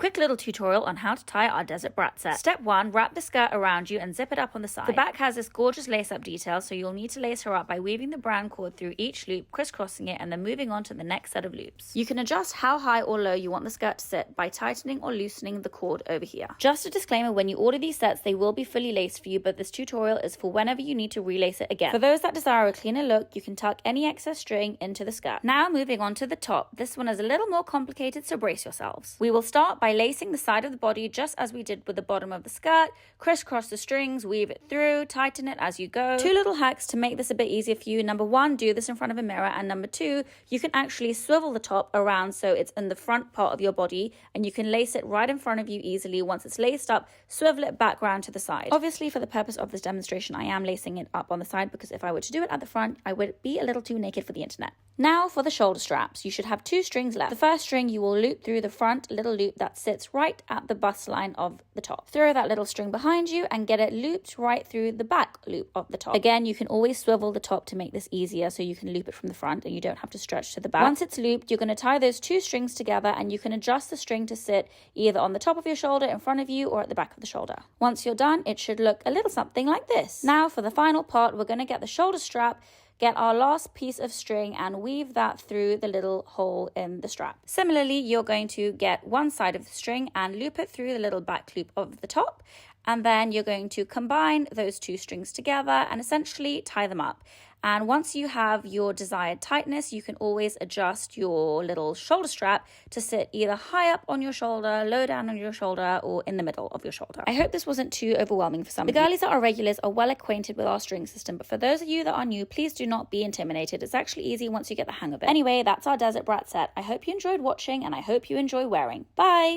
quick little tutorial on how to tie our Desert Brat set. Step 1, wrap the skirt around you and zip it up on the side. The back has this gorgeous lace-up detail, so you'll need to lace her up by weaving the brand cord through each loop, crisscrossing it, and then moving on to the next set of loops. You can adjust how high or low you want the skirt to sit by tightening or loosening the cord over here. Just a disclaimer, when you order these sets, they will be fully laced for you, but this tutorial is for whenever you need to relace it again. For those that desire a cleaner look, you can tuck any excess string into the skirt. Now moving on to the top. This one is a little more complicated, so brace yourselves. We will start by lacing the side of the body just as we did with the bottom of the skirt. Crisscross the strings, weave it through, tighten it as you go. 2 little hacks to make this a bit easier for you. Number 1, do this in front of a mirror, and number 2, you can actually swivel the top around so it's in the front part of your body and you can lace it right in front of you easily. Once it's laced up, swivel it back round to the side. Obviously, for the purpose of this demonstration, I am lacing it up on the side because if I were to do it at the front, I would be a little too naked for the internet. Now for the shoulder straps. You should have 2 strings left. The first string you will loop through the front little loop that sits right at the bust line of the top. Throw that little string behind you and get it looped right through the back loop of the top. Again, you can always swivel the top to make this easier so you can loop it from the front and you don't have to stretch to the back. Once it's looped, you're going to tie those 2 strings together and you can adjust the string to sit either on the top of your shoulder in front of you or at the back of the shoulder. Once you're done, it should look a little something like this. Now for the final part, we're going to get the shoulder strap, get our last piece of string and weave that through the little hole in the strap. Similarly, you're going to get one side of the string and loop it through the little back loop of the top. And then you're going to combine those 2 strings together and essentially tie them up. And once you have your desired tightness, you can always adjust your little shoulder strap to sit either high up on your shoulder, low down on your shoulder, or in the middle of your shoulder. I hope this wasn't too overwhelming for some of you. The girlies that are regulars are well acquainted with our string system, but for those of you that are new, please do not be intimidated. It's actually easy once you get the hang of it. Anyway, that's our Desert Brat set. I hope you enjoyed watching and I hope you enjoy wearing. Bye!